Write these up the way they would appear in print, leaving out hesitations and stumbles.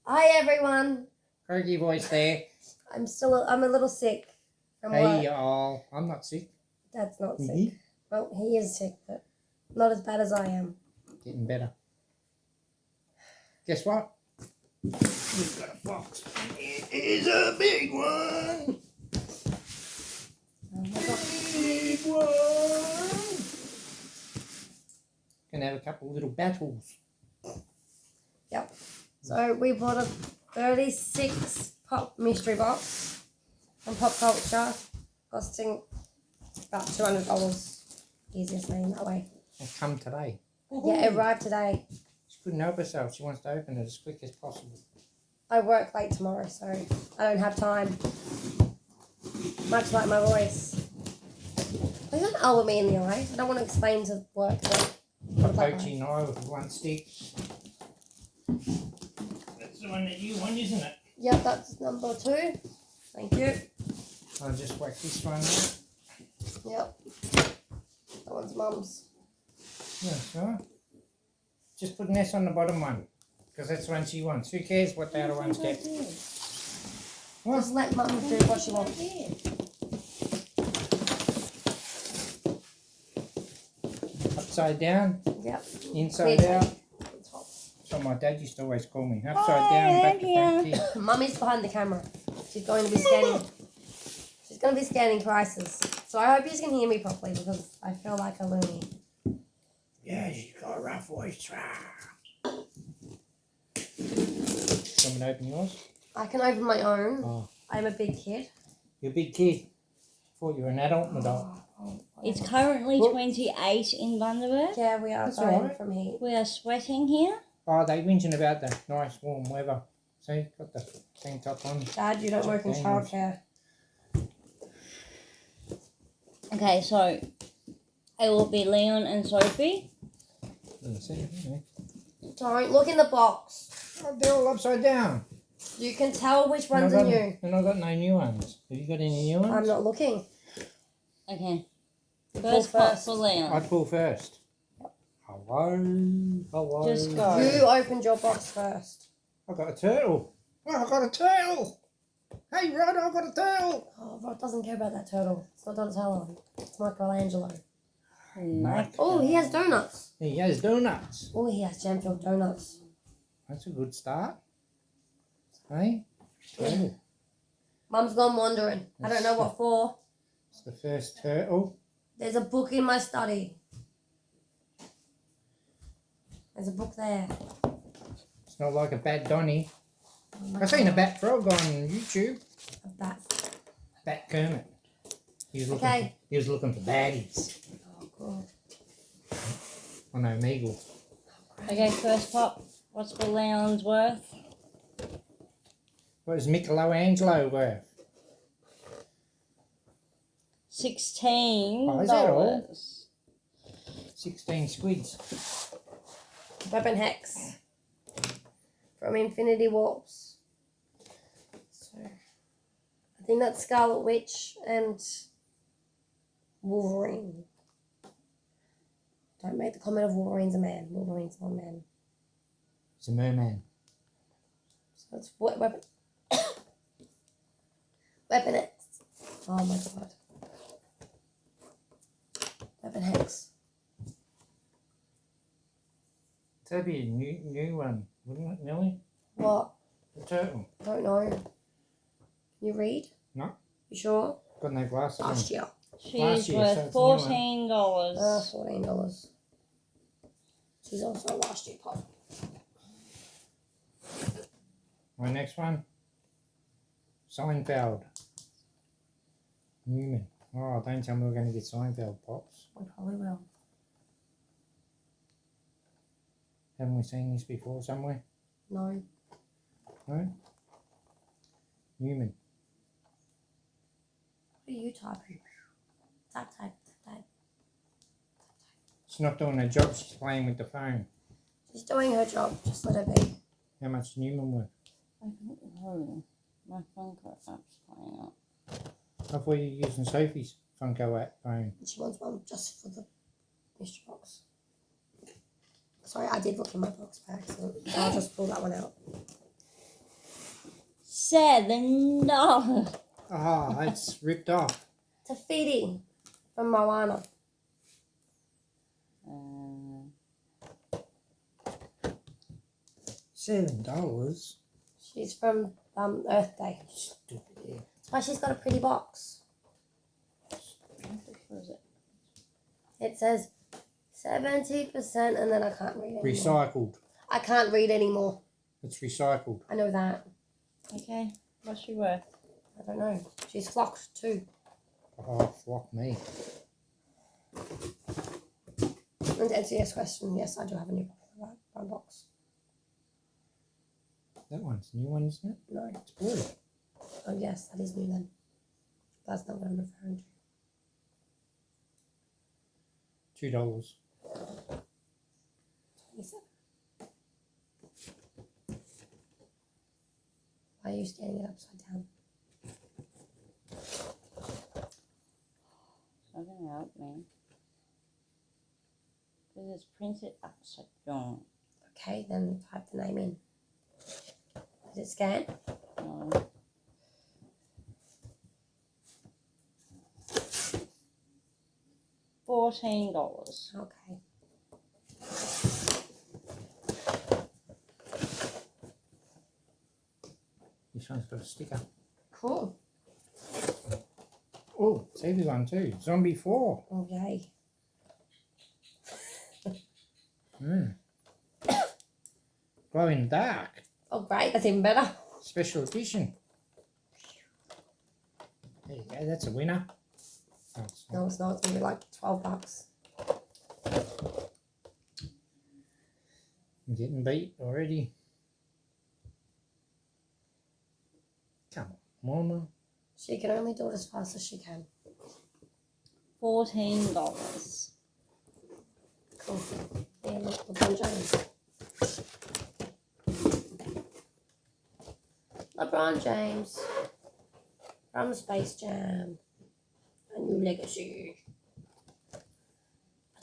Hi everyone. Croaky voice there. I'm a little sick. Hey y'all. I'm not sick. Dad's not sick. Well, he is sick, but not as bad as I am. Getting better. Guess what? We've got a fox. It is a big one. Oh my God. Big one. Gonna have a couple of little battles. Yep. So we bought a 36 pop mystery box from Pop Culture, costing about $200. Easiest name that way. And come today. Yeah, it arrived today. She couldn't help herself. She wants to open it as quick as possible. I work late tomorrow, so I don't have time. Much like my voice. Please don't elbow me in the eye. I don't want to explain to work that. Poachy knife with one stick. That's the one that you want, isn't it? Yep, that's number 2. Thank you. I'll just whack this one out. Yep. That one's Mum's. Yeah, sure. Just put an S on the bottom one, because that's the one she wants. Who cares what the other one's kept? What? Just let Mum do what she wants. Upside down, Yep. inside out. That's what my dad used to always call me. Upside down, back to front. Mummy's behind the camera. She's going to be scanning. She's going to be scanning prices. So I hope you can hear me properly because I feel like a loony. Yeah, she's got a rough voice. Want me to open yours? I can open my own. Oh. I'm a big kid. You're a big kid. Thought you were an adult and adult. It's currently 28 in Bundaberg. Yeah, we are That's dying alright. from heat. We are sweating here. Oh, they whinging about the nice warm weather. See, got the tank top on. Dad, you don't work in childcare. Okay, so it will be Leon and Sophie. Yeah, see, yeah. Don't look in the box. Oh, they're all upside down. You can tell which ones are new. And I've got no new ones. Have you got any new ones? I'm not looking. Okay. Pull First pot first. for Leon. I'd pull first. Hello. Hello. Just go. You opened your box first. I got a turtle. Oh, I got a turtle. Hey, Rod, I got a turtle. Oh, Rod doesn't care about that turtle. It's not Donatello. It's Michelangelo. Mike. Oh, he has donuts. He has donuts. Oh, he has jam-filled donuts. That's a good start. Hey? Turtle. Mum's gone wandering. I don't know what for. It's the first turtle. There's a book in my study. There's a book there. It's not like a bad Donny. Oh my I seen a God. bat frog on YouTube. A bat. Bat Kermit. He was looking. Okay. He was looking for baddies. Oh, God. Oh no, Meagle. Okay, first pot. What's for Leon's worth? What is Michelangelo worth? $16. Oh, is that all? 16 squids. Weapon Hex. From Infinity Warps. So, I think that's Scarlet Witch and Wolverine. Don't make the comment of Wolverine's a man. Wolverine's not a man. It's a merman. So it's weapon. Weapon X. Oh my God. Weapon Hex. That'd be a new one, wouldn't it, Nelly? What? The turtle. I don't know. Can you read? No. You sure? Got no glasses on. Last year. She's Last year, worth so it's a new $14. $14. She's also last year pop. My next one. Seinfeld. Newman. Oh, don't tell me we're going to get Seinfeld pops. We probably will. Haven't we seen this before somewhere? No. No? Newman. What are you typing? Type. She's not doing her job, she's playing with the phone. She's doing her job. Just let her be. How much is Newman worth? I don't know. My Funko app's playing up. I thought you were using Sophie's Funko app phone. She wants one just for the mystery box. Sorry, I did look in my box by accident. So I'll just pull that one out. $7. Oh, it's ripped off. Tafiti from Moana. $7. She's from Earth Day. Stupid. Yeah. That's why she's got a pretty box. What is it? It says 70%, and then I can't read anymore. Recycled. I can't read anymore. It's recycled. I know that. Okay, what's she worth? I don't know. She's flocked too. Oh, flock me. And to answer your question, yes, I do have a new brown box. That one's a new one, isn't it? No. It's blue. Oh, yes, that is new then. That's not what I'm referring to. $2. 27. Why are you standing it upside down? Not gonna help me. Because it's printed upside down. Okay, then type the name in. Did it scan? No. $14. Okay. This one's got a sticker. Cool. Oh, Sophie's one too. Zombie 4. Oh, yay. Glow in the dark. Oh, great. That's even better. Special edition. There you go. That's a winner. Oh, it's not. No, it's not. It's going to be like $12. I'm getting beat already. Come on, Mama. She can only do it as fast as she can. $14. Cool. Yeah, look, LeBron James. LeBron James from Space Jam. A new legacy. I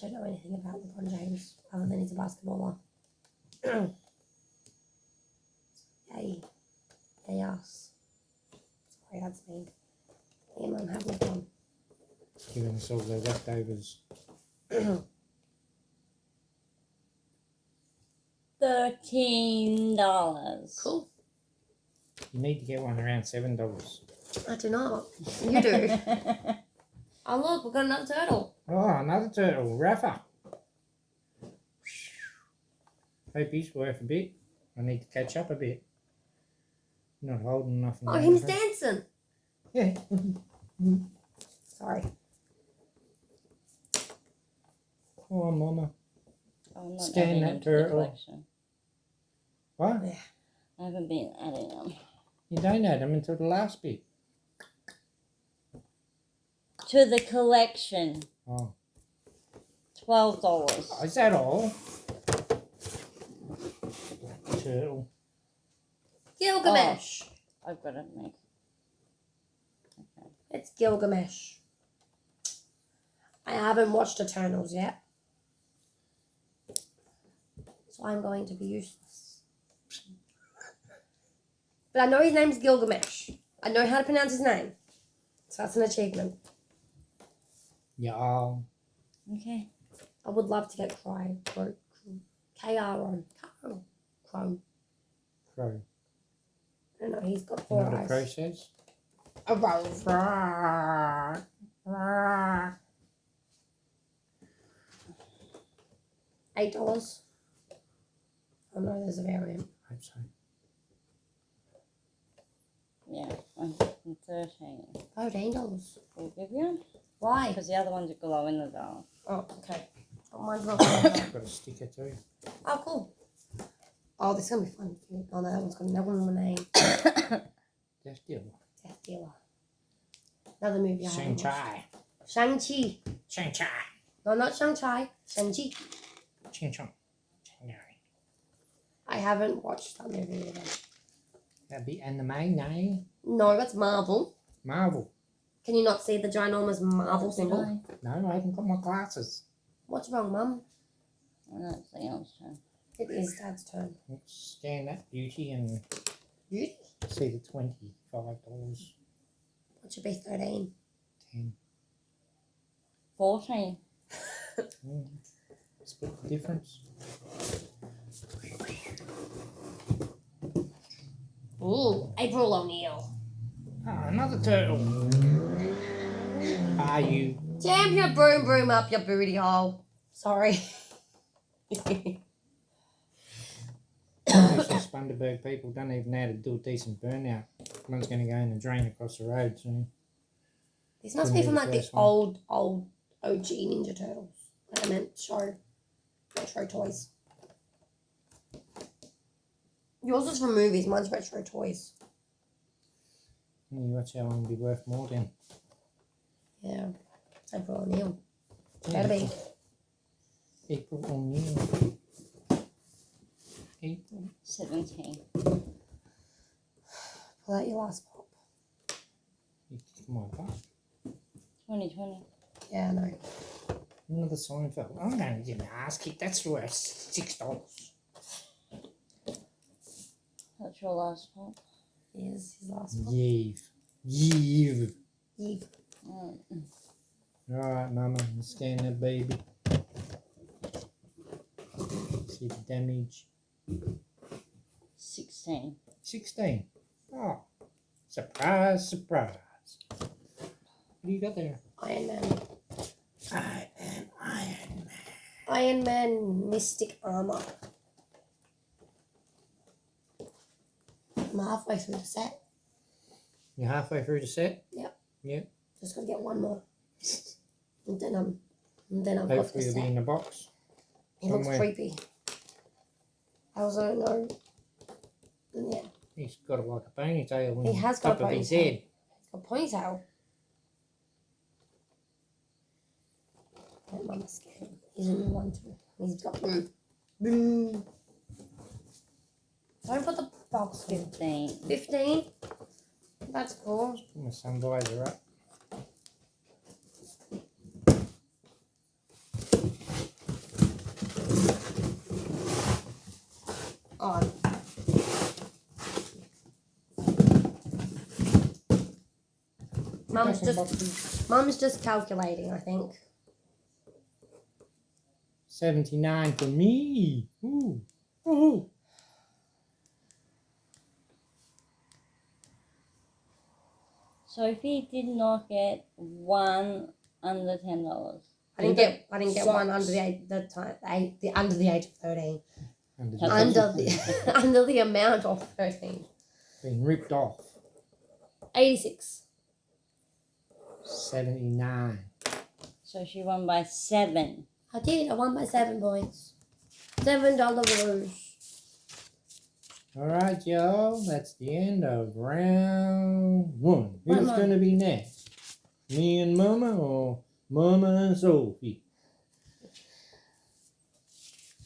don't know anything about LeBron James other than he's a basketballer. Yay. Yay us. Sorry, that's me. Me and Mum have LeBron. Giving us all the leftovers. $13. Cool. You need to get one around $7. I do not. You do. Oh look, we've got another turtle. Oh, another turtle. Rafa. Hope he's worth a bit. I need to catch up a bit. Not holding nothing. Oh, down him's there. dancing. Yeah. Sorry. Come on, Mama. I'm not Scan adding that them to the turtle. collection. What? I haven't been adding them. You don't add them until the last bit. To the collection. Oh. $12. Is that all? Turtle. Gilgamesh. I've got it, Nick. Okay. It's Gilgamesh. I haven't watched Eternals yet. So I'm going to be useless. But I know his name's Gilgamesh. I know how to pronounce his name. So that's an achievement. Yeah. Okay. I would love to get K-R-O. Crow. Crow. I don't know, he's got You know four what a crow eyes. says? A rose. $8. Oh no, there's a variant. I hope so. Yeah, I'm 13. $13. We'll give you. Why? Because the other ones are glow in the dark. Oh, okay. Oh, mine's not good. Got a sticker too. Oh, cool. Oh, this is going to be fun. Oh, no, that one's got another one name. Death Deal. Death Dealer. Another movie I haven't watched. Shang-Chi. Shang-Chi. Shang-Chi. No, not Shang-Chi. Shang-Chi. Ching-chong. Shang-Chi. I haven't watched that movie either. That'd be anime, no? No, that's Marvel. Marvel. Can you not see the ginormous Marvel symbol? No, I haven't got my glasses. What's wrong, Mum? And that's the answer. It is Dad's turn. Let's scan that beauty and Beauty? It's either $25, It should be 13. 10. 14. Split the difference. Ooh, April O'Neil. Ah, another turtle. Are you? Jam your broom up your booty hole. Sorry. Most of Spunderberg people don't even know how to do a decent burnout. One's going to go in and drain across the road soon. This must be from like the old OG Ninja Turtles. I meant show. Retro toys. Yours is from movies, mine's retro toys. You watch how long be worth more then. Yeah. April O'Neil. Better be. April O'Neil. April. 17. Pull out your last pop. You kicked my butt. 2020. Yeah, I know. Another Seinfeld. I'm going to get an ass kick. That's worth $6. That's your last pop. Here's his last pop. Yeeve. Eve. Alright, Mama. You scan that baby. See the damage. 16. 16. Oh. Surprise, surprise. What do you got there? Iron Man. I am Iron Man. Iron Man Mystic Armor. I'm halfway through the set. You're halfway through the set? Yep. Yep. Just gotta get one more. And then I've got the Hopefully it'll be set. in the box. He looks somewhere. creepy. I also don't know. And yeah. He's got like a ponytail on He has got top a of his ponytail. head. A ponytail. Let Mama scan him. He's a new one too. He's got boom. Don't put the box in. 15. 15. That's cool. Put my sun visor up. On. Mum's just calculating, I think. 79 for me. Ooh. Ooh. Sophie did not get one under $10. I didn't get one under the under the age of 13. Under the amount of 13. Been ripped off. 86. 79. So she won by 7. I did. I won by 7 points. $7 lose. Alright, y'all. That's the end of round 1. Who's Round one. going to be next? Me and Mama or Mama and Sophie?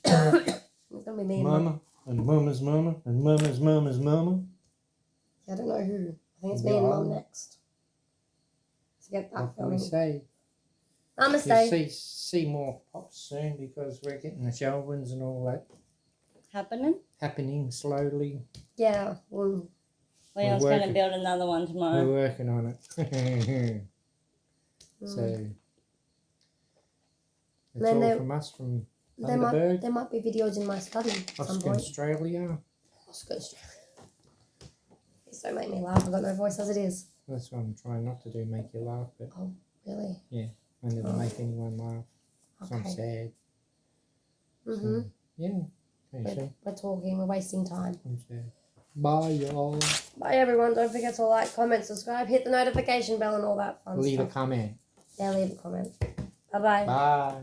It's going to be me and Mama and Mama's Mama and Mama's Mama's Mama. I don't know who. I think it's me and Mum next. To get that What can we going. say? Mama You'll say. see more pops soon because we're getting the shelvings and all that happening slowly. Yeah. Well, Leon's going to working. build another one tomorrow. We're working on it. So that's Then all there- from us from there Thunderbird, might be videos in my study at some Oscar, point. Australia. Oscar, Australia. Please don't make me laugh. I've got no voice as it is. That's what I'm trying not to do, make you laugh, but Oh, really? I never Oh. make anyone laugh. So I'm Okay. sad. Mm-hmm. So, yeah. Can you see? We're talking. We're wasting time. I'm sad. Bye, y'all. Bye, everyone. Don't forget to like, comment, subscribe, hit the notification bell and all that fun Leave a stuff. comment. Yeah, leave a comment. Bye-bye. Bye.